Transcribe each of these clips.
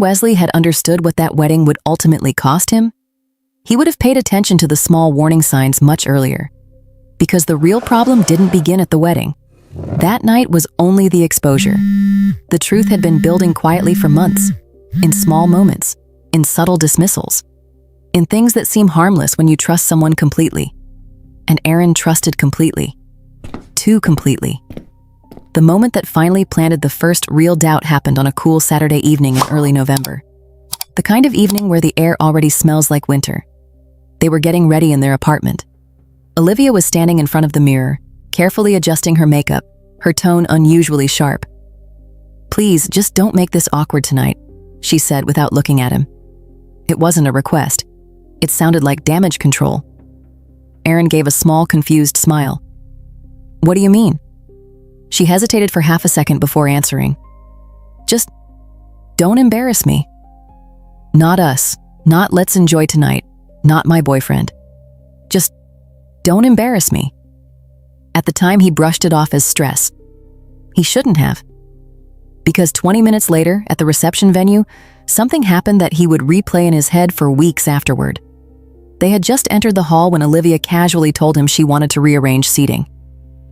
Wesley had understood what that wedding would ultimately cost him, he would have paid attention to the small warning signs much earlier. Because the real problem didn't begin at the wedding. That night was only the exposure. The truth had been building quietly for months, in small moments, in subtle dismissals, in things that seem harmless when you trust someone completely. And Aaron trusted completely. Too completely. The moment that finally planted the first real doubt happened on a cool Saturday evening in early November. The kind of evening where the air already smells like winter. They were getting ready in their apartment. Olivia was standing in front of the mirror, carefully adjusting her makeup, her tone unusually sharp. "Please, just don't make this awkward tonight," she said without looking at him. It wasn't a request. It sounded like damage control. Aaron gave a small, confused smile. "What do you mean?" She hesitated for half a second before answering. "Just don't embarrass me. Not us, not let's enjoy tonight, not my boyfriend. Just don't embarrass me." At the time, he brushed it off as stress. He shouldn't have. Because 20 minutes later, at the reception venue, something happened that he would replay in his head for weeks afterward. They had just entered the hall when Olivia casually told him she wanted to rearrange seating.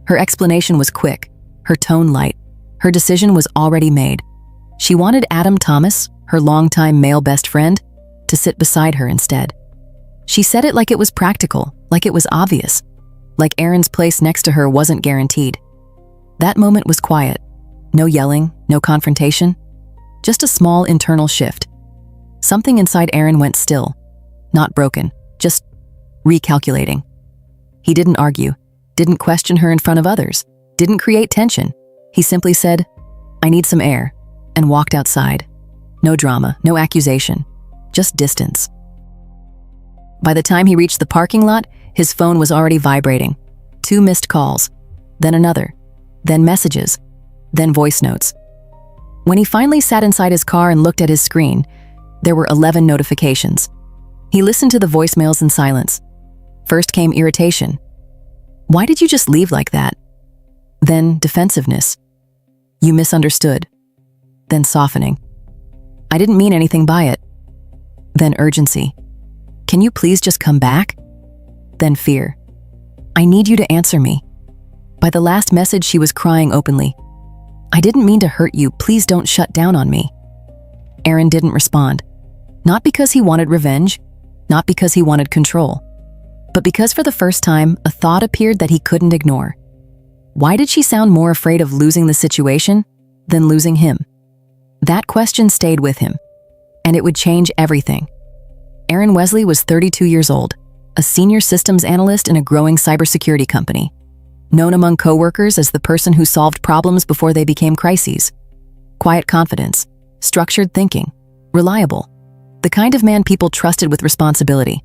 Her explanation was quick, her tone light. Her decision was already made. She wanted Adam Thomas, her longtime male best friend, to sit beside her instead. She said it like it was practical, like it was obvious, like Aaron's place next to her wasn't guaranteed. That moment was quiet. No yelling, no confrontation, just a small internal shift. Something inside Aaron went still, not broken, just recalculating. He didn't argue, didn't question her in front of others, didn't create tension. He simply said, "I need some air," and walked outside. No drama, no accusation, just distance. By the time he reached the parking lot, his phone was already vibrating. 2 missed calls, then another, then messages, then voice notes. When he finally sat inside his car and looked at his screen, there were 11 notifications. He listened to the voicemails in silence. First came irritation. "Why did you just leave like that?" Then defensiveness. "You misunderstood." Then softening. "I didn't mean anything by it." Then urgency. "Can you please just come back?" Then fear. "I need you to answer me." By the last message, she was crying openly. "I didn't mean to hurt you, please don't shut down on me." Aaron didn't respond. Not because he wanted revenge, not because he wanted control, but because for the first time, a thought appeared that he couldn't ignore. Why did she sound more afraid of losing the situation than losing him? That question stayed with him, and it would change everything. Aaron Wesley was 32 years old, a senior systems analyst in a growing cybersecurity company, known among coworkers as the person who solved problems before they became crises. Quiet confidence, structured thinking, reliable. The kind of man people trusted with responsibility,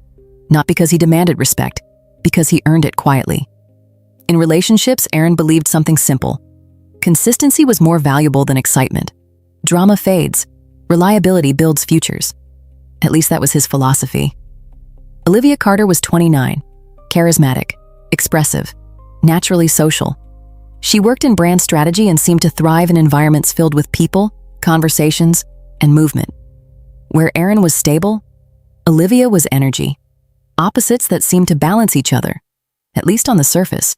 not because he demanded respect, because he earned it quietly. In relationships, Aaron believed something simple. Consistency was more valuable than excitement. Drama fades. Reliability builds futures. At least that was his philosophy. Olivia Carter was 29, charismatic, expressive, naturally social. She worked in brand strategy and seemed to thrive in environments filled with people, conversations, and movement. Where Aaron was stable, Olivia was energy. Opposites that seemed to balance each other, at least on the surface.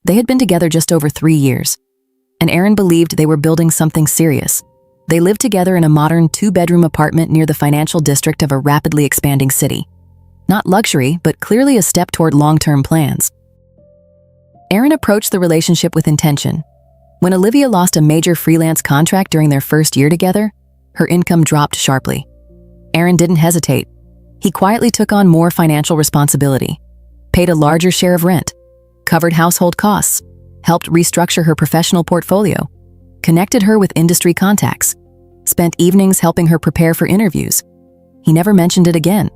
They had been together just over 3 years, and Aaron believed they were building something serious. They lived together in a modern 2-bedroom apartment near the financial district of a rapidly expanding city. Not luxury, but clearly a step toward long-term plans. Aaron approached the relationship with intention. When Olivia lost a major freelance contract during their first year together, her income dropped sharply. Aaron didn't hesitate. He quietly took on more financial responsibility, paid a larger share of rent, covered household costs, helped restructure her professional portfolio, connected her with industry contacts, spent evenings helping her prepare for interviews. He never mentioned it again,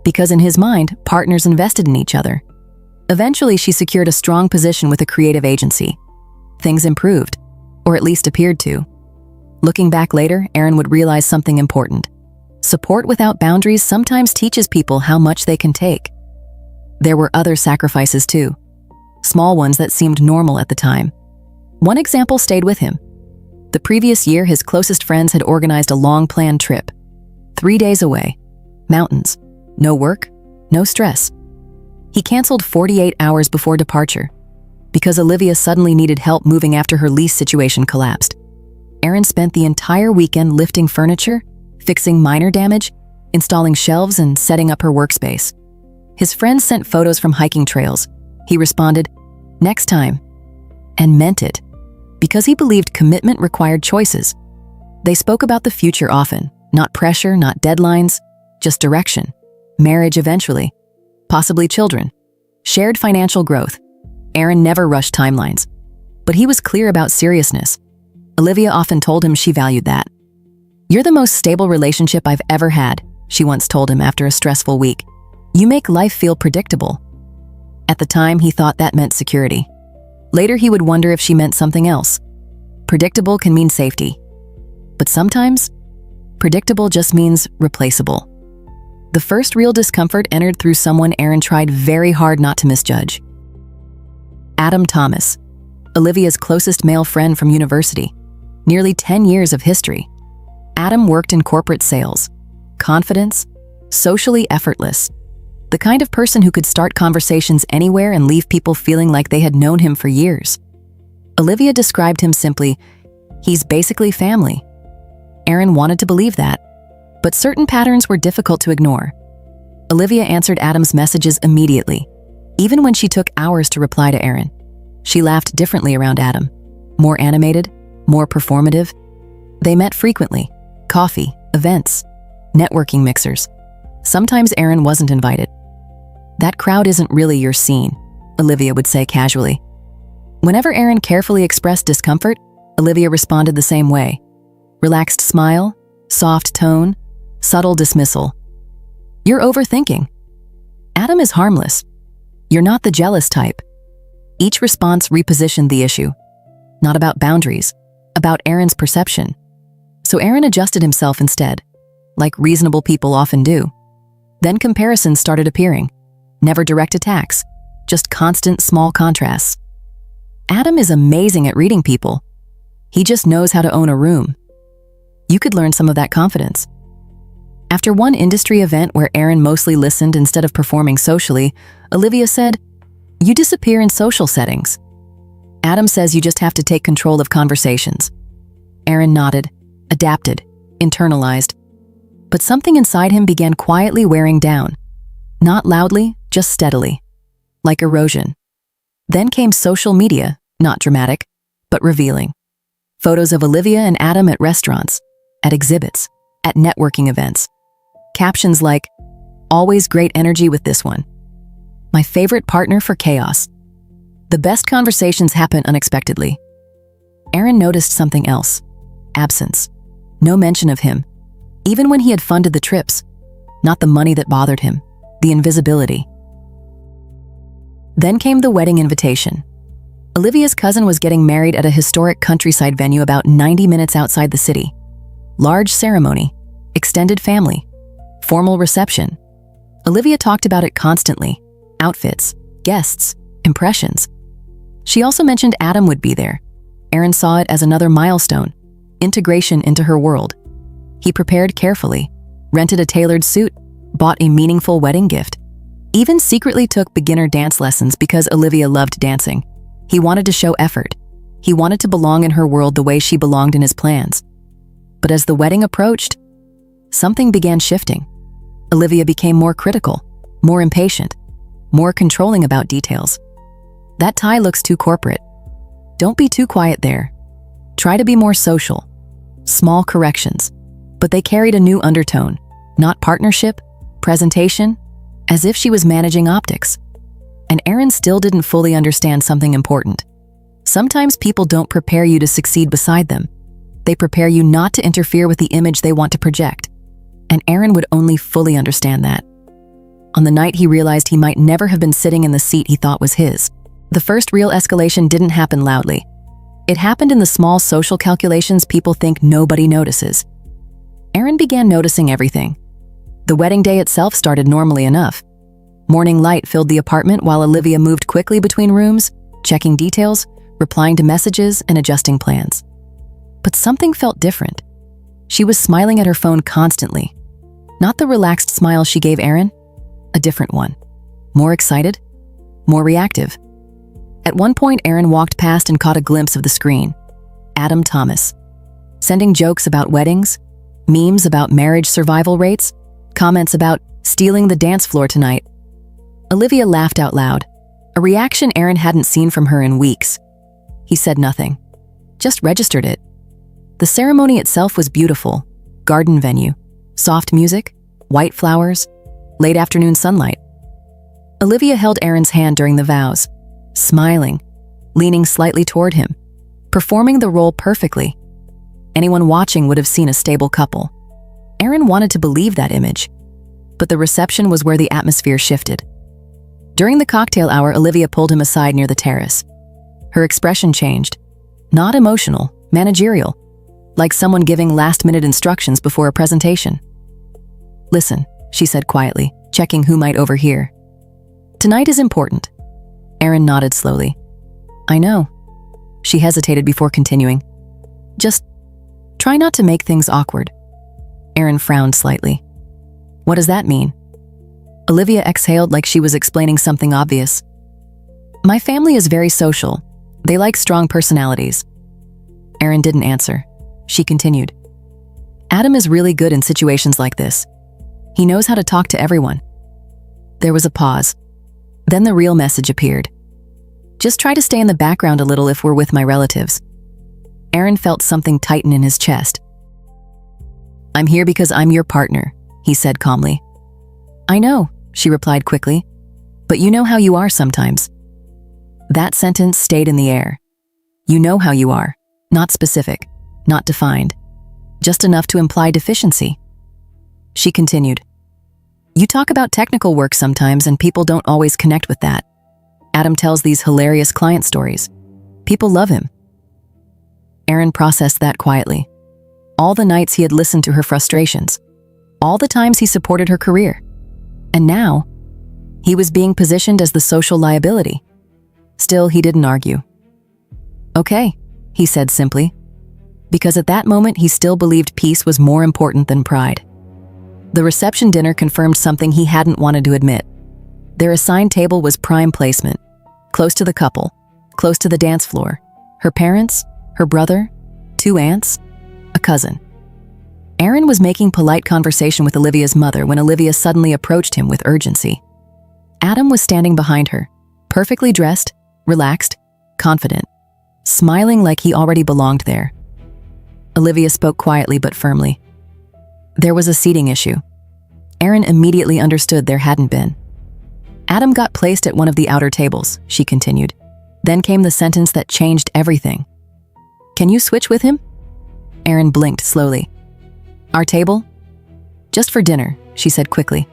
because in his mind, partners invested in each other. Eventually, she secured a strong position with a creative agency. Things improved, or at least appeared to. Looking back later, Aaron would realize something important. Support without boundaries sometimes teaches people how much they can take. There were other sacrifices too, small ones that seemed normal at the time. One example stayed with him. The previous year, his closest friends had organized a long-planned trip, 3 days away. Mountains. No work, no stress. He canceled 48 hours before departure because Olivia suddenly needed help moving after her lease situation collapsed. Aaron spent the entire weekend lifting furniture, fixing minor damage, installing shelves, and setting up her workspace. His friends sent photos from hiking trails. He responded, "Next time," and meant it, because he believed commitment required choices. They spoke about the future often, not pressure, not deadlines, just direction. Marriage eventually, possibly children, shared financial growth. Aaron never rushed timelines, but he was clear about seriousness. Olivia often told him she valued that. "You're the most stable relationship I've ever had," she once told him after a stressful week. "You make life feel predictable." At the time, he thought that meant security. Later, he would wonder if she meant something else. Predictable can mean safety, but sometimes, predictable just means replaceable. The first real discomfort entered through someone Aaron tried very hard not to misjudge. Adam Thomas, Olivia's closest male friend from university. Nearly 10 years of history. Adam worked in corporate sales. Confidence, socially effortless. The kind of person who could start conversations anywhere and leave people feeling like they had known him for years. Olivia described him simply, "He's basically family." Aaron wanted to believe that, but certain patterns were difficult to ignore. Olivia answered Adam's messages immediately, even when she took hours to reply to Aaron. She laughed differently around Adam, more animated, more performative. They met frequently, coffee, events, networking mixers. Sometimes Aaron wasn't invited. "That crowd isn't really your scene," Olivia would say casually. Whenever Aaron carefully expressed discomfort, Olivia responded the same way. Relaxed smile, soft tone, subtle dismissal. "You're overthinking. Adam is harmless. You're not the jealous type." Each response repositioned the issue. Not about boundaries, about Aaron's perception. So Aaron adjusted himself instead, like reasonable people often do. Then comparisons started appearing. Never direct attacks, just constant small contrasts. "Adam is amazing at reading people. He just knows how to own a room." You could learn some of that confidence. After one industry event where Aaron mostly listened instead of performing socially, Olivia said, "You disappear in social settings. Adam says you just have to take control of conversations." Aaron nodded, adapted, internalized. But something inside him began quietly wearing down. Not loudly, just steadily, like erosion. Then came social media, not dramatic, but revealing. Photos of Olivia and Adam at restaurants, at exhibits, at networking events. Captions like, "Always great energy with this one. My favorite partner for chaos." The best conversations happen unexpectedly. Aaron noticed something else. Absence. No mention of him. Even when he had funded the trips. Not the money that bothered him, the invisibility. Then came the wedding invitation. Olivia's cousin was getting married at a historic countryside venue about 90 minutes outside the city. Large ceremony, extended family, formal reception. Olivia talked about it constantly. Outfits, guests, impressions. She also mentioned Adam would be there. Aaron saw it as another milestone, integration into her world. He prepared carefully, rented a tailored suit, bought a meaningful wedding gift. Even secretly took beginner dance lessons because Olivia loved dancing. He wanted to show effort. He wanted to belong in her world the way she belonged in his plans. But as the wedding approached, something began shifting. Olivia became more critical, more impatient, more controlling about details. "That tie looks too corporate. Don't be too quiet there. Try to be more social." Small corrections, but they carried a new undertone, not partnership, presentation, as if she was managing optics. And Aaron still didn't fully understand something important. Sometimes people don't prepare you to succeed beside them. They prepare you not to interfere with the image they want to project. And Aaron would only fully understand that on the night he realized he might never have been sitting in the seat he thought was his. The first real escalation didn't happen loudly. It happened in the small social calculations people think nobody notices. Aaron began noticing everything. The wedding day itself started normally enough. Morning light filled the apartment while Olivia moved quickly between rooms, checking details, replying to messages, and adjusting plans. But something felt different. She was smiling at her phone constantly, Not the relaxed smile she gave Aaron, a different one. More excited, more reactive. At one point, Aaron walked past and caught a glimpse of the screen. Adam Thomas, sending jokes about weddings, memes about marriage survival rates, comments about stealing the dance floor tonight. Olivia laughed out loud, a reaction Aaron hadn't seen from her in weeks. He said nothing, just registered it. The ceremony itself was beautiful. Garden venue, soft music, white flowers, late afternoon sunlight. Olivia held Aaron's hand during the vows, smiling, leaning slightly toward him, performing the role perfectly. Anyone watching would have seen a stable couple. Aaron wanted to believe that image, but the reception was where the atmosphere shifted. During the cocktail hour, Olivia pulled him aside near the terrace. Her expression changed, not emotional, managerial, like someone giving last-minute instructions before a presentation. "Listen," she said quietly, checking who might overhear. "Tonight is important." Aaron nodded slowly. "I know." She hesitated before continuing. "Just try not to make things awkward." Aaron frowned slightly. "What does that mean?" Olivia exhaled like she was explaining something obvious. "My family is very social. They like strong personalities." Aaron didn't answer. She continued. "Adam is really good in situations like this. He knows how to talk to everyone." There was a pause. Then the real message appeared. "Just try to stay in the background a little if we're with my relatives." Aaron felt something tighten in his chest. "I'm here because I'm your partner," he said calmly. "I know," she replied quickly, "but you know how you are sometimes." That sentence stayed in the air. You know how you are, not specific, not defined, just enough to imply deficiency. She continued. "You talk about technical work sometimes and people don't always connect with that. Adam tells these hilarious client stories. People love him." Aaron processed that quietly. All the nights he had listened to her frustrations, all the times he supported her career. And now, he was being positioned as the social liability. Still, he didn't argue. "Okay," he said simply, because at that moment he still believed peace was more important than pride. The reception dinner confirmed something he hadn't wanted to admit. Their assigned table was prime placement, close to the couple, close to the dance floor. Her parents, her brother, 2 aunts, a cousin. Aaron was making polite conversation with Olivia's mother when Olivia suddenly approached him with urgency. Adam was standing behind her, perfectly dressed, relaxed, confident, smiling like he already belonged there. Olivia spoke quietly but firmly. There was a seating issue. Aaron immediately understood there hadn't been. "Adam got placed at one of the outer tables," she continued. Then came the sentence that changed everything. "Can you switch with him?" Aaron blinked slowly. "Our table?" "Just for dinner," she said quickly.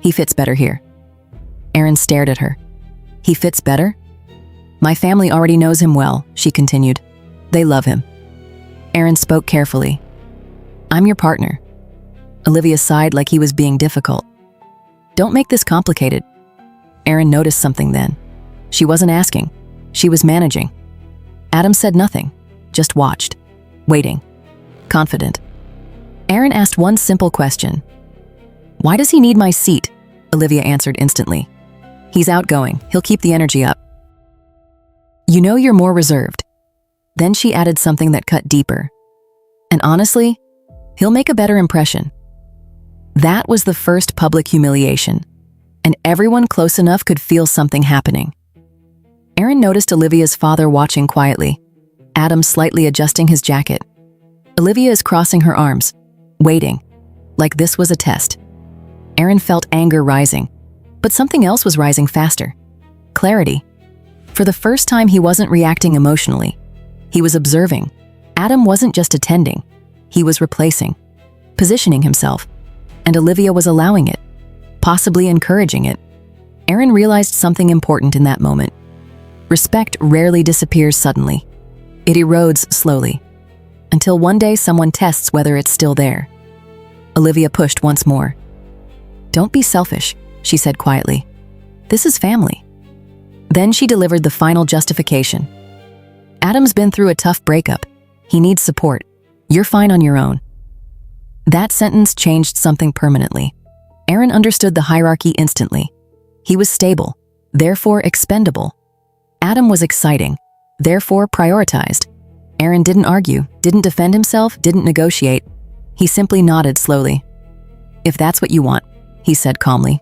"He fits better here." Aaron stared at her. "He fits better?" "My family already knows him well," she continued. "They love him." Aaron spoke carefully. "I'm your partner." Olivia sighed like he was being difficult. "Don't make this complicated." Aaron noticed something then. She wasn't asking. She was managing. Adam said nothing, just watched, waiting, confident. Aaron asked one simple question. "Why does he need my seat?" Olivia answered instantly. "He's outgoing. He'll keep the energy up." "You know you're more reserved." Then she added something that cut deeper. "And honestly, he'll make a better impression." That was the first public humiliation, and everyone close enough could feel something happening. Aaron noticed Olivia's father watching quietly, Adam slightly adjusting his jacket. Olivia is crossing her arms, waiting, like this was a test. Aaron felt anger rising, but something else was rising faster. Clarity. For the first time, he wasn't reacting emotionally. He was observing. Adam wasn't just attending. He was replacing, positioning himself, and Olivia was allowing it, possibly encouraging it. Aaron realized something important in that moment. Respect rarely disappears suddenly. It erodes slowly, until one day someone tests whether it's still there. Olivia pushed once more. "Don't be selfish," she said quietly. "This is family." Then she delivered the final justification. "Adam's been through a tough breakup. He needs support. You're fine on your own." That sentence changed something permanently. Aaron understood the hierarchy instantly. He was stable, therefore expendable. Adam was exciting, therefore prioritized. Aaron didn't argue, didn't defend himself, didn't negotiate. He simply nodded slowly. "If that's what you want," he said calmly.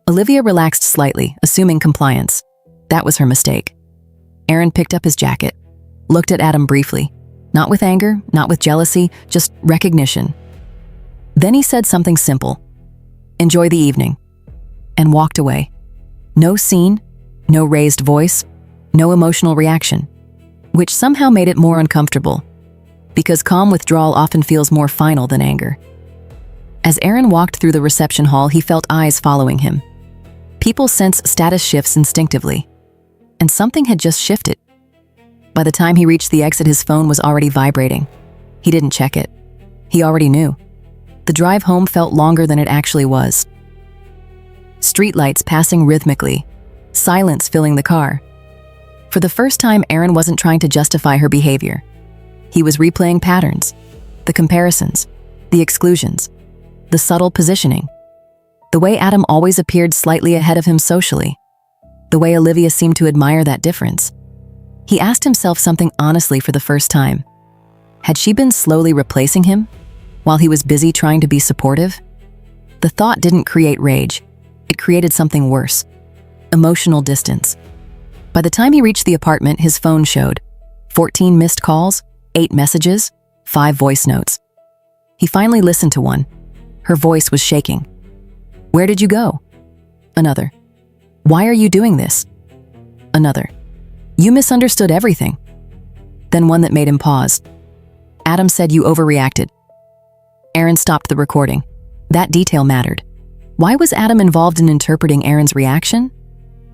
Olivia relaxed slightly, assuming compliance. That was her mistake. Aaron picked up his jacket, looked at Adam briefly, not with anger, not with jealousy, just recognition. Then he said something simple, "Enjoy the evening," and walked away. No scene, no raised voice, no emotional reaction, which somehow made it more uncomfortable, because calm withdrawal often feels more final than anger. As Aaron walked through the reception hall, he felt eyes following him. People sense status shifts instinctively, and something had just shifted. By the time he reached the exit, his phone was already vibrating. He didn't check it. He already knew. The drive home felt longer than it actually was. Streetlights passing rhythmically, silence filling the car. For the first time, Aaron wasn't trying to justify her behavior. He was replaying patterns, the comparisons, the exclusions, the subtle positioning. The way Adam always appeared slightly ahead of him socially. The way Olivia seemed to admire that difference. He asked himself something honestly for the first time. Had she been slowly replacing him while he was busy trying to be supportive? The thought didn't create rage. It created something worse. Emotional distance. By the time he reached the apartment, his phone showed 14 missed calls, 8 messages, 5 voice notes. He finally listened to one. Her voice was shaking. "Where did you go?" Another. "Why are you doing this?" Another. "You misunderstood everything." Then one that made him pause. "Adam said you overreacted." Aaron stopped the recording. That detail mattered. Why was Adam involved in interpreting Aaron's reaction?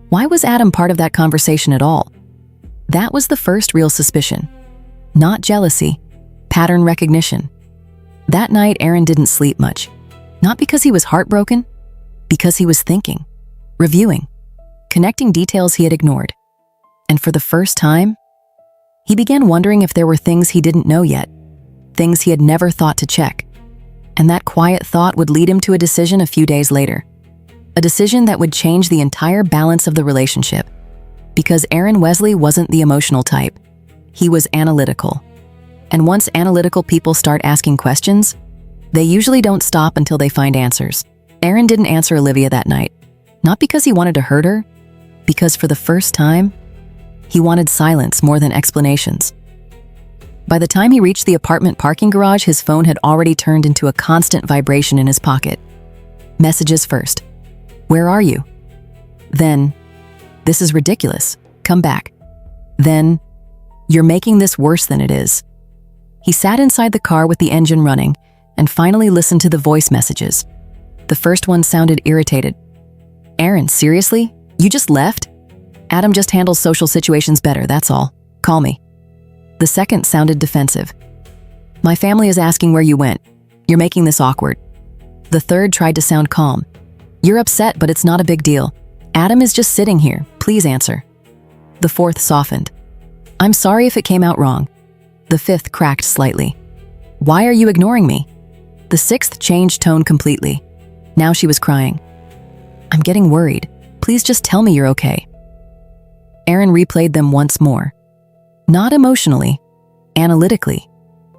Why was Adam part of that conversation at all? That was the first real suspicion. Not jealousy, pattern recognition. That night, Aaron didn't sleep much. Not because he was heartbroken, because he was thinking, reviewing, connecting details he had ignored. And for the first time, he began wondering if there were things he didn't know yet, things he had never thought to check. And that quiet thought would lead him to a decision a few days later. A decision that would change the entire balance of the relationship. Because Aaron Wesley wasn't the emotional type. He was analytical. And once analytical people start asking questions, they usually don't stop until they find answers. Aaron didn't answer Olivia that night. Not because he wanted to hurt her, because for the first time, he wanted silence more than explanations. By the time he reached the apartment parking garage, his phone had already turned into a constant vibration in his pocket. Messages first. "Where are you?" Then, "This is ridiculous. Come back." Then, "You're making this worse than it is." He sat inside the car with the engine running and finally listened to the voice messages. The first one sounded irritated. "Aaron, seriously? You just left? Adam just handles social situations better, that's all. Call me." The second sounded defensive. "My family is asking where you went. You're making this awkward." The third tried to sound calm. "You're upset, but it's not a big deal. Adam is just sitting here. Please answer." The fourth softened. "I'm sorry if it came out wrong." The fifth cracked slightly. "Why are you ignoring me?" The sixth changed tone completely. Now she was crying. "I'm getting worried. Please just tell me you're okay." Aaron replayed them once more. Not emotionally, analytically,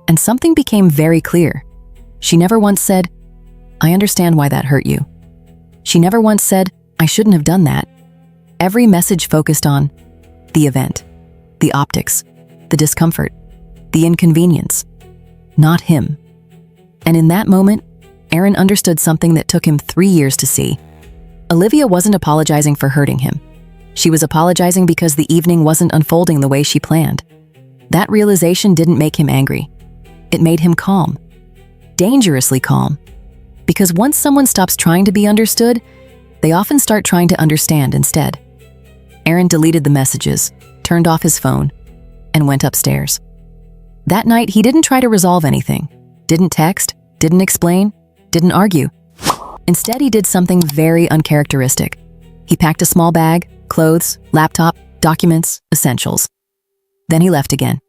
and something became very clear. She never once said, "I understand why that hurt you." She never once said, "I shouldn't have done that." Every message focused on the event, the optics, the discomfort, the inconvenience, not him. And in that moment, Aaron understood something that took him 3 years to see. Olivia wasn't apologizing for hurting him. She was apologizing because the evening wasn't unfolding the way she planned. That realization didn't make him angry. It made him calm. Dangerously calm. Because once someone stops trying to be understood, they often start trying to understand instead. Aaron deleted the messages, turned off his phone, and went upstairs. That night, he didn't try to resolve anything. Didn't text, didn't explain, didn't argue. Instead, he did something very uncharacteristic. He packed a small bag, clothes, laptop, documents, essentials. Then he left again.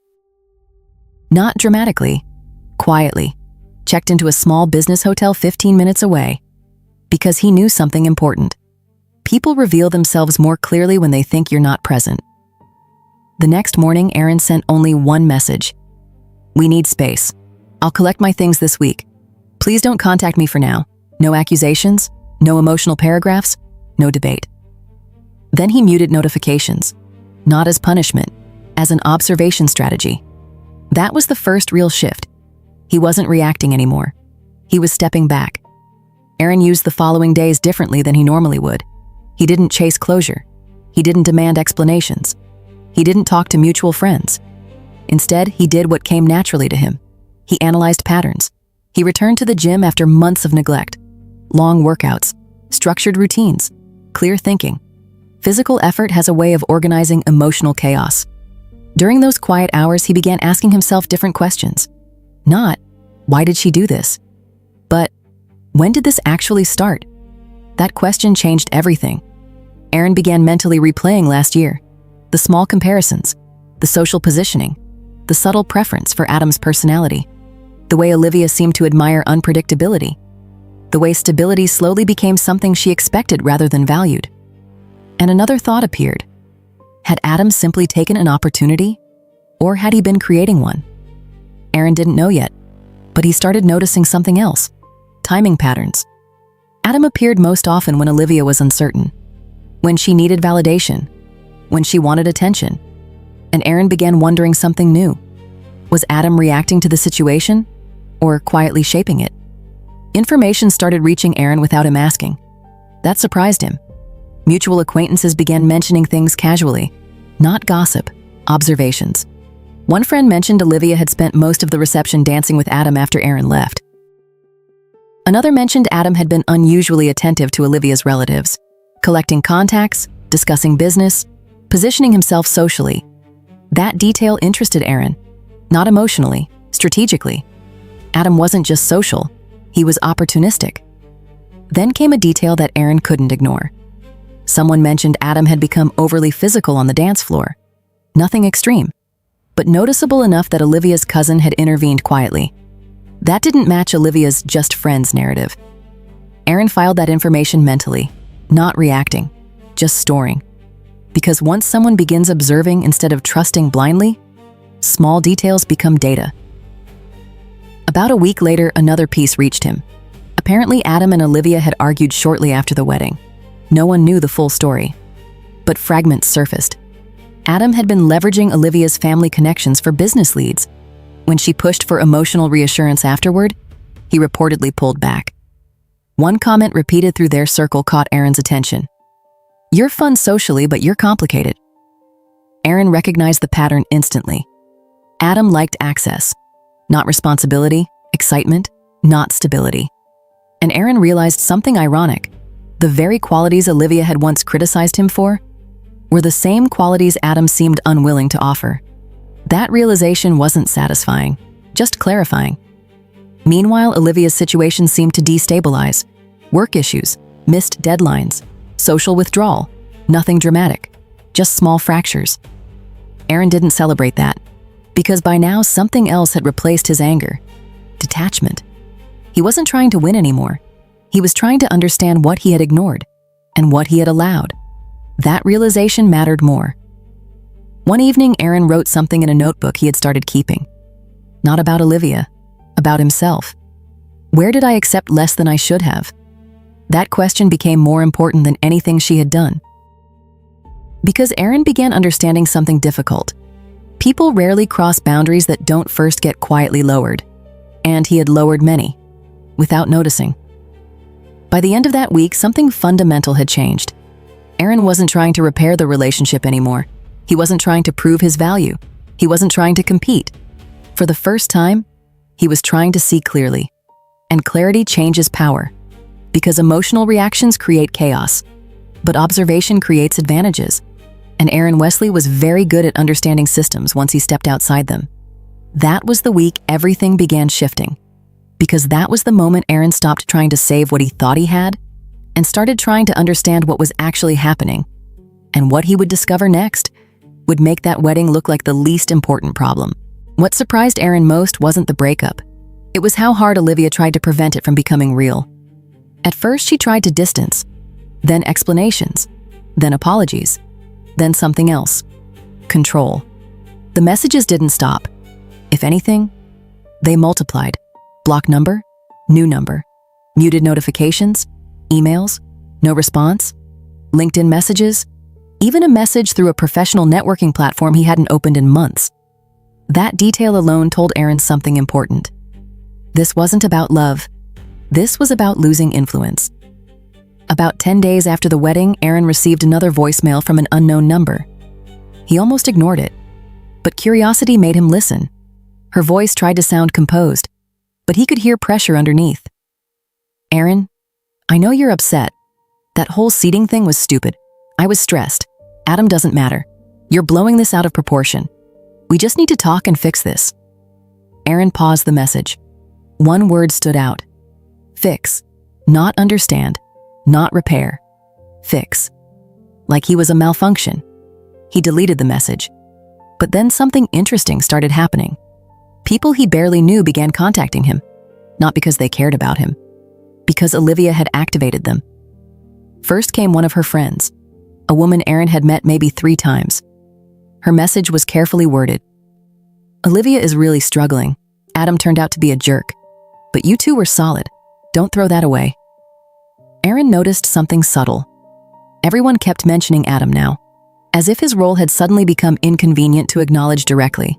Not dramatically, quietly, checked into a small business hotel 15 minutes away, because he knew something important. People reveal themselves more clearly when they think you're not present. The next morning, Aaron sent only one message. "We need space. I'll collect my things this week. Please don't contact me for now. No accusations, no emotional paragraphs, no debate." Then he muted notifications, not as punishment, as an observation strategy. That was the first real shift. He wasn't reacting anymore. He was stepping back. Aaron used the following days differently than he normally would. He didn't chase closure. He didn't demand explanations. He didn't talk to mutual friends. Instead, he did what came naturally to him. He analyzed patterns. He returned to the gym after months of neglect. Long workouts, structured routines, clear thinking. Physical effort has a way of organizing emotional chaos. During those quiet hours, he began asking himself different questions. Not, "Why did she do this?" but, "When did this actually start?" That question changed everything. Aaron began mentally replaying last year. The small comparisons, the social positioning, the subtle preference for Adam's personality, the way Olivia seemed to admire unpredictability, the way stability slowly became something she expected rather than valued. And another thought appeared. Had Adam simply taken an opportunity, or had he been creating one? Aaron didn't know yet, but he started noticing something else: timing patterns. Adam appeared most often when Olivia was uncertain, when she needed validation, when she wanted attention, and Aaron began wondering something new. Was Adam reacting to the situation, or quietly shaping it? Information started reaching Aaron without him asking. That surprised him. Mutual acquaintances began mentioning things casually, not gossip, observations. One friend mentioned Olivia had spent most of the reception dancing with Adam after Aaron left. Another mentioned Adam had been unusually attentive to Olivia's relatives, collecting contacts, discussing business, positioning himself socially. That detail interested Aaron, not emotionally, strategically. Adam wasn't just social, he was opportunistic. Then came a detail that Aaron couldn't ignore. Someone mentioned Adam had become overly physical on the dance floor. Nothing extreme, but noticeable enough that Olivia's cousin had intervened quietly. That didn't match Olivia's just friends narrative. Aaron filed that information mentally, not reacting, just storing. Because once someone begins observing instead of trusting blindly, small details become data. About a week later, another piece reached him. Apparently, Adam and Olivia had argued shortly after the wedding. No one knew the full story, but fragments surfaced. Adam had been leveraging Olivia's family connections for business leads. When she pushed for emotional reassurance afterward, he reportedly pulled back. One comment repeated through their circle caught Aaron's attention. "You're fun socially, but you're complicated." Aaron recognized the pattern instantly. Adam liked access, not responsibility, excitement, not stability. And Aaron realized something ironic. The very qualities Olivia had once criticized him for were the same qualities Adam seemed unwilling to offer. That realization wasn't satisfying, just clarifying. Meanwhile, Olivia's situation seemed to destabilize. Work issues, missed deadlines, social withdrawal, nothing dramatic, just small fractures. Aaron didn't celebrate that, because by now something else had replaced his anger: detachment. He wasn't trying to win anymore. He was trying to understand what he had ignored and what he had allowed. That realization mattered more. One evening, Aaron wrote something in a notebook he had started keeping. Not about Olivia, about himself. Where did I accept less than I should have? That question became more important than anything she had done. Because Aaron began understanding something difficult. People rarely cross boundaries that don't first get quietly lowered. And he had lowered many, without noticing. By the end of that week, something fundamental had changed. Aaron wasn't trying to repair the relationship anymore. He wasn't trying to prove his value. He wasn't trying to compete. For the first time, he was trying to see clearly. And clarity changes power. Because emotional reactions create chaos, but observation creates advantages. And Aaron Wesley was very good at understanding systems once he stepped outside them. That was the week everything began shifting. Because that was the moment Aaron stopped trying to save what he thought he had and started trying to understand what was actually happening. And what he would discover next would make that wedding look like the least important problem. What surprised Aaron most wasn't the breakup. It was how hard Olivia tried to prevent it from becoming real. At first, she tried to distance, then explanations, then apologies, then something else. Control. The messages didn't stop. If anything, they multiplied. Block number, new number, muted notifications, emails, no response, LinkedIn messages, even a message through a professional networking platform he hadn't opened in months. That detail alone told Aaron something important. This wasn't about love. This was about losing influence. About 10 days after the wedding, Aaron received another voicemail from an unknown number. He almost ignored it, but curiosity made him listen. Her voice tried to sound composed, but he could hear pressure underneath. "Aaron, I know you're upset. That whole seating thing was stupid. I was stressed. Adam doesn't matter. You're blowing this out of proportion. We just need to talk and fix this." Aaron paused the message. One word stood out. Fix. Not understand. Not repair. Fix. Like he was a malfunction. He deleted the message. But then something interesting started happening. People he barely knew began contacting him, not because they cared about him, because Olivia had activated them. First came one of her friends, a woman Aaron had met maybe 3 times. Her message was carefully worded. "Olivia is really struggling. Adam turned out to be a jerk. But you two were solid. Don't throw that away." Aaron noticed something subtle. Everyone kept mentioning Adam now, as if his role had suddenly become inconvenient to acknowledge directly.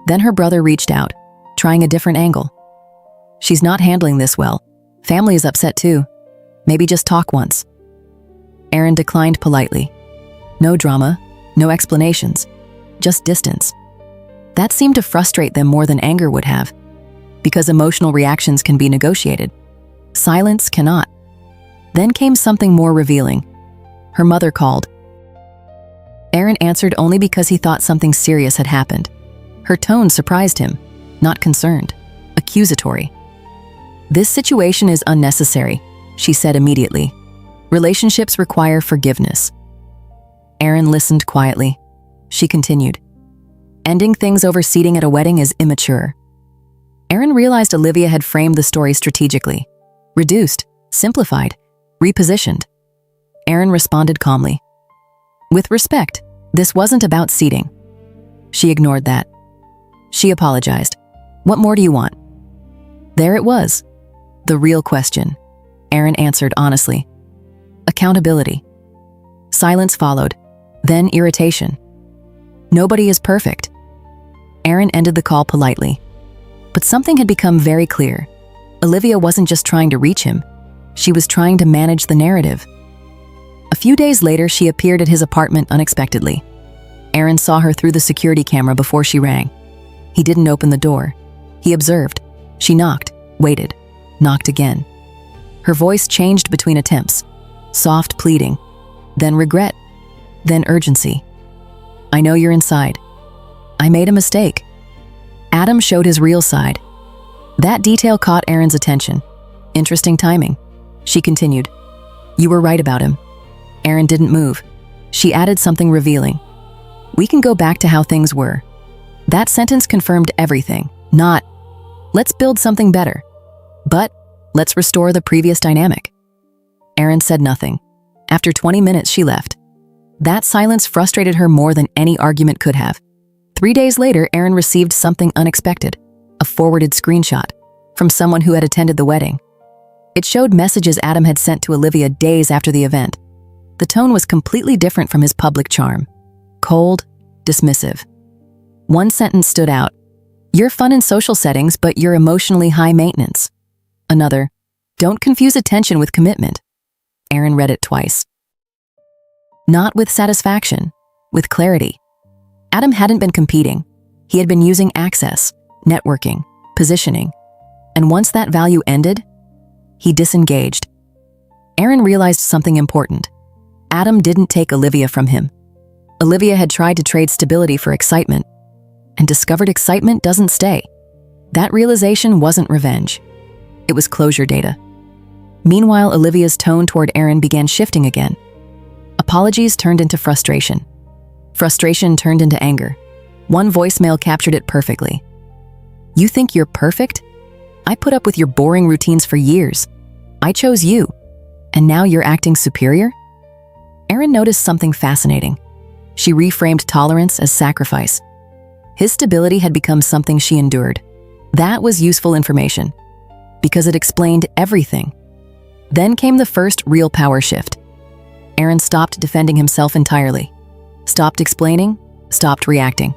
Then her brother reached out, trying a different angle. "She's not handling this well. Family is upset too. Maybe just talk once." Aaron declined politely. No drama, no explanations, just distance. That seemed to frustrate them more than anger would have, because emotional reactions can be negotiated. Silence cannot. Then came something more revealing. Her mother called. Aaron answered only because he thought something serious had happened. Her tone surprised him, not concerned, accusatory. "This situation is unnecessary," she said immediately. "Relationships require forgiveness." Aaron listened quietly. She continued. "Ending things over seating at a wedding is immature." Aaron realized Olivia had framed the story strategically. Reduced, simplified, repositioned. Aaron responded calmly. "With respect, this wasn't about seating." She ignored that. She apologized. "What more do you want?" There it was. The real question. Aaron answered honestly. Accountability. Silence followed, then irritation. Nobody is perfect. Aaron ended the call politely. But something had become very clear. Olivia wasn't just trying to reach him. She was trying to manage the narrative. A few days later, she appeared at his apartment unexpectedly. Aaron saw her through the security camera before she rang. He didn't open the door. He observed. She knocked, waited, knocked again. Her voice changed between attempts. Soft pleading, then regret, then urgency. "I know you're inside. I made a mistake." Adam showed his real side. That detail caught Aaron's attention. Interesting timing. She continued. "You were right about him." Aaron didn't move. She added something revealing. "We can go back to how things were." That sentence confirmed everything. Not, "Let's build something better," but, "Let's restore the previous dynamic." Aaron said nothing. After 20 minutes, she left. That silence frustrated her more than any argument could have. 3 days later, Aaron received something unexpected, a forwarded screenshot from someone who had attended the wedding. It showed messages Adam had sent to Olivia days after the event. The tone was completely different from his public charm. Cold, dismissive. One sentence stood out. "You're fun in social settings, but you're emotionally high maintenance." Another, "Don't confuse attention with commitment." Aaron read it twice. Not with satisfaction, with clarity. Adam hadn't been competing. He had been using access, networking, positioning. And once that value ended, he disengaged. Aaron realized something important. Adam didn't take Olivia from him. Olivia had tried to trade stability for excitement, and discovered excitement doesn't stay. That realization wasn't revenge. It was closure data. Meanwhile, Olivia's tone toward Aaron began shifting again. Apologies turned into frustration. Frustration turned into anger. One voicemail captured it perfectly. "You think you're perfect? I put up with your boring routines for years. I chose you, and now you're acting superior? Erin noticed something fascinating. She reframed tolerance as sacrifice. His stability had become something she endured. That was useful information, because it explained everything. Then came the first real power shift. Erin stopped defending himself entirely. Stopped explaining, stopped reacting.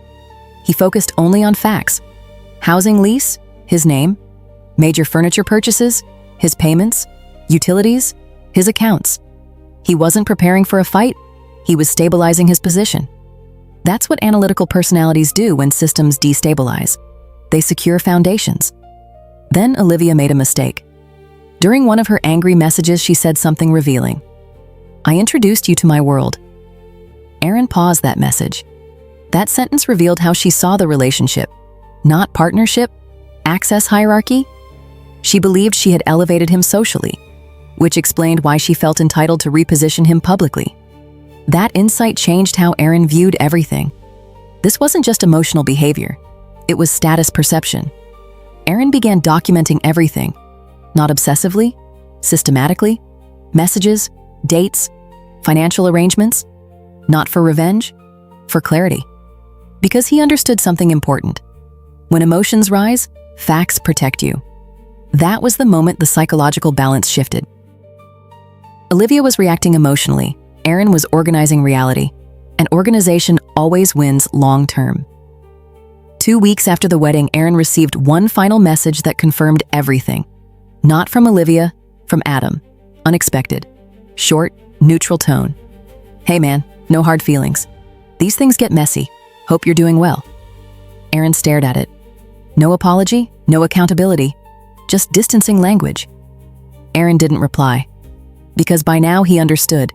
He focused only on facts. Housing lease, his name. Major furniture purchases, his payments. Utilities, his accounts. He wasn't preparing for a fight, he was stabilizing his position. That's what analytical personalities do when systems destabilize. They secure foundations. Then Olivia made a mistake. During one of her angry messages, she said something revealing. I introduced you to my world. Erin paused that message. That sentence revealed how she saw the relationship. Not partnership, access hierarchy. She believed she had elevated him socially, which explained why she felt entitled to reposition him publicly. That insight changed how Erin viewed everything. This wasn't just emotional behavior, it was status perception. Erin began documenting everything, not obsessively, systematically, messages, dates, financial arrangements, not for revenge, for clarity. Because he understood something important. When emotions rise, facts protect you. That was the moment the psychological balance shifted. Olivia was reacting emotionally. Erin was organizing reality. And organization always wins long-term. 2 weeks after the wedding, Erin received one final message that confirmed everything. Not from Olivia, from Adam. Unexpected. Short, neutral tone. Hey man, no hard feelings. These things get messy. Hope you're doing well. Erin stared at it. No apology, no accountability. Just distancing language. Erin didn't reply. Because by now he understood.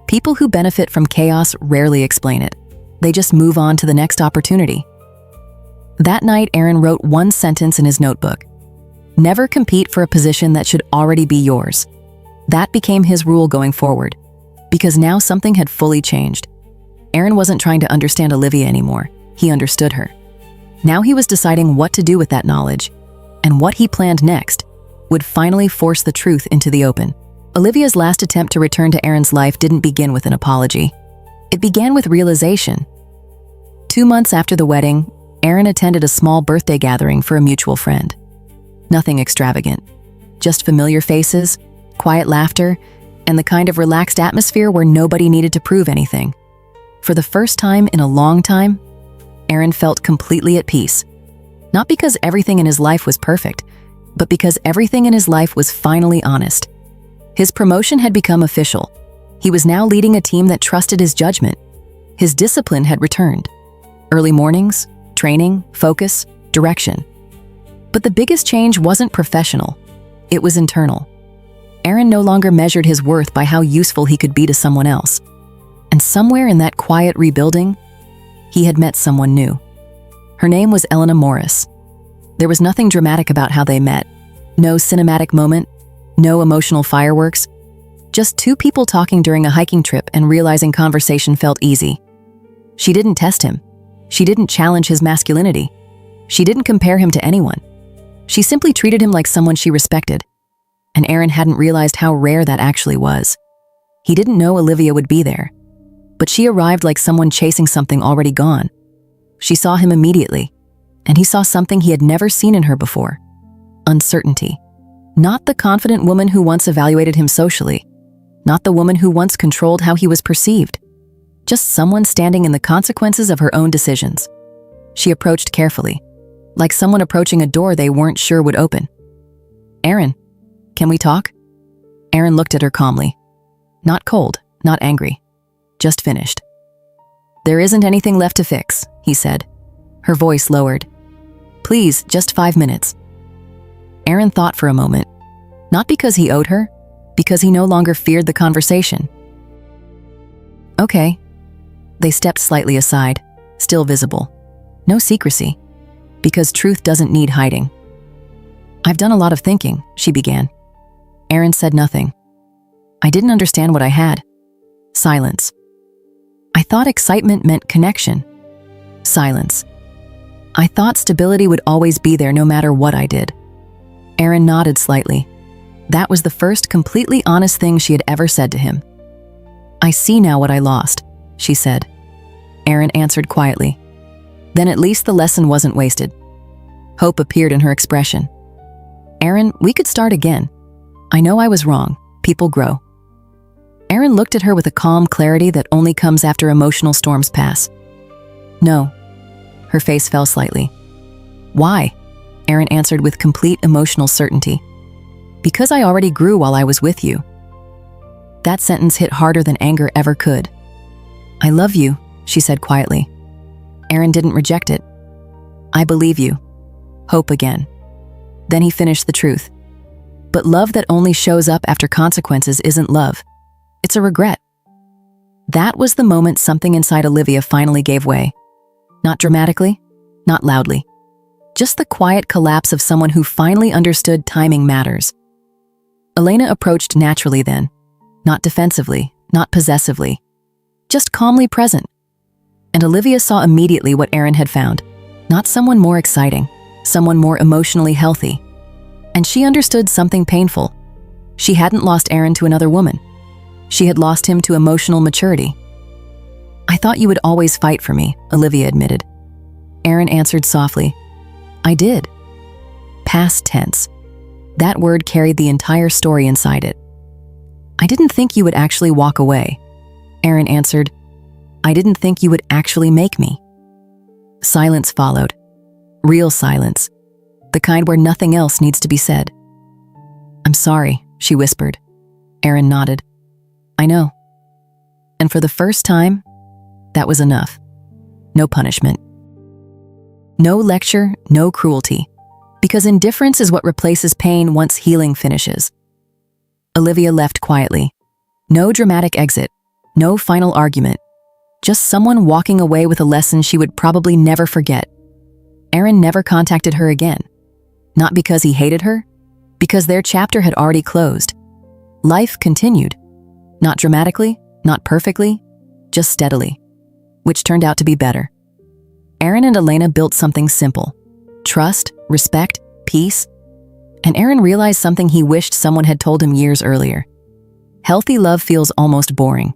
People who benefit from chaos rarely explain it. They just move on to the next opportunity. That night, Erin wrote one sentence in his notebook. Never compete for a position that should already be yours. That became his rule going forward. Because now something had fully changed. Erin wasn't trying to understand Olivia anymore. He understood her. Now he was deciding what to do with that knowledge. And what he planned next would finally force the truth into the open. Olivia's last attempt to return to Erin's life didn't begin with an apology. It began with realization. 2 months after the wedding, Erin attended a small birthday gathering for a mutual friend. Nothing extravagant. Just familiar faces, quiet laughter, and the kind of relaxed atmosphere where nobody needed to prove anything. For the first time in a long time, Erin felt completely at peace. Not because everything in his life was perfect, but because everything in his life was finally honest. His promotion had become official. He was now leading a team that trusted his judgment. His discipline had returned. Early mornings, training, focus, direction. But the biggest change wasn't professional. It was internal. Erin no longer measured his worth by how useful he could be to someone else. And somewhere in that quiet rebuilding, he had met someone new. Her name was Elena Morris. There was nothing dramatic about how they met. No cinematic moment, no emotional fireworks. Just two people talking during a hiking trip and realizing conversation felt easy. She didn't test him. She didn't challenge his masculinity. She didn't compare him to anyone. She simply treated him like someone she respected. And Erin hadn't realized how rare that actually was. He didn't know Olivia would be there. But she arrived like someone chasing something already gone. She saw him immediately, and he saw something he had never seen in her before. Uncertainty. Not the confident woman who once evaluated him socially. Not the woman who once controlled how he was perceived. Just someone standing in the consequences of her own decisions. She approached carefully, like someone approaching a door they weren't sure would open. Erin, can we talk? Erin looked at her calmly. Not cold, not angry. Just finished. There isn't anything left to fix, he said. Her voice lowered. Please, just 5 minutes. Erin thought for a moment. Not because he owed her, because he no longer feared the conversation. Okay. They stepped slightly aside, still visible. No secrecy, because truth doesn't need hiding. I've done a lot of thinking, she began. Erin said nothing. I didn't understand what I had. Silence. I thought excitement meant connection. Silence. I thought stability would always be there no matter what I did. Aaron nodded slightly. That was the first completely honest thing she had ever said to him. "I see now what I lost," she said. Aaron answered quietly. Then at least the lesson wasn't wasted. Hope appeared in her expression. "Aaron, we could start again. I know I was wrong. People grow." Aaron looked at her with a calm clarity that only comes after emotional storms pass. "No." Her face fell slightly. "Why?" Aaron answered with complete emotional certainty. "Because I already grew while I was with you." That sentence hit harder than anger ever could. "I love you," she said quietly. Aaron didn't reject it. "I believe you." Hope again. Then he finished the truth. But love that only shows up after consequences isn't love. It's a regret. That was the moment something inside Olivia finally gave way. Not dramatically, not loudly. Just the quiet collapse of someone who finally understood timing matters. Elena approached naturally then, not defensively, not possessively, just calmly present. And Olivia saw immediately what Aaron had found. Not someone more exciting, someone more emotionally healthy. And she understood something painful. She hadn't lost Aaron to another woman. She had lost him to emotional maturity. "I thought you would always fight for me," Olivia admitted. Aaron answered softly, "I did." Past tense. That word carried the entire story inside it. "I didn't think you would actually walk away." Aaron answered, "I didn't think you would actually make me." Silence followed. Real silence. The kind where nothing else needs to be said. "I'm sorry," she whispered. Aaron nodded. "I know." And for the first time, that was enough. No punishment. No lecture, no cruelty. Because indifference is what replaces pain once healing finishes. Olivia left quietly. No dramatic exit. No final argument. Just someone walking away with a lesson she would probably never forget. Aaron never contacted her again. Not because he hated her, because their chapter had already closed. Life continued. Not dramatically, not perfectly, just steadily. Which turned out to be better. Aaron and Elena built something simple. Trust, respect, peace. And Aaron realized something he wished someone had told him years earlier. Healthy love feels almost boring.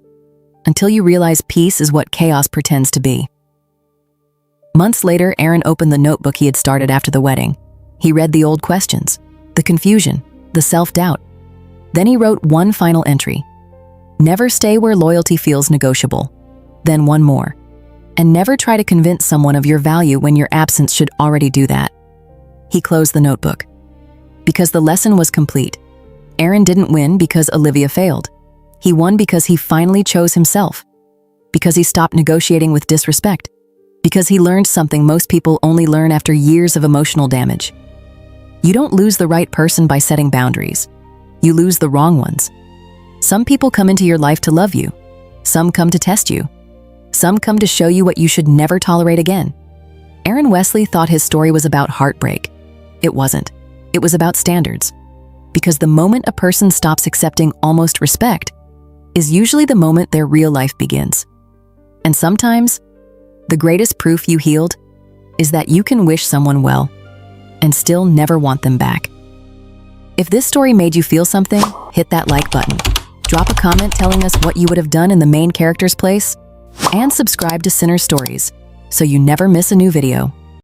Until you realize peace is what chaos pretends to be. Months later, Aaron opened the notebook he had started after the wedding. He read the old questions, the confusion, the self-doubt. Then he wrote one final entry. Never stay where loyalty feels negotiable. Then one more. And never try to convince someone of your value when your absence should already do that. He closed the notebook. Because the lesson was complete. Aaron didn't win because Olivia failed. He won because he finally chose himself. Because he stopped negotiating with disrespect. Because he learned something most people only learn after years of emotional damage. You don't lose the right person by setting boundaries. You lose the wrong ones. Some people come into your life to love you. Some come to test you. Some come to show you what you should never tolerate again. Aaron Wesley thought his story was about heartbreak. It wasn't. It was about standards. Because the moment a person stops accepting almost respect is usually the moment their real life begins. And sometimes, the greatest proof you healed is that you can wish someone well and still never want them back. If this story made you feel something, hit that like button. Drop a comment telling us what you would have done in the main character's place, and subscribe to Sinner Stories so you never miss a new video.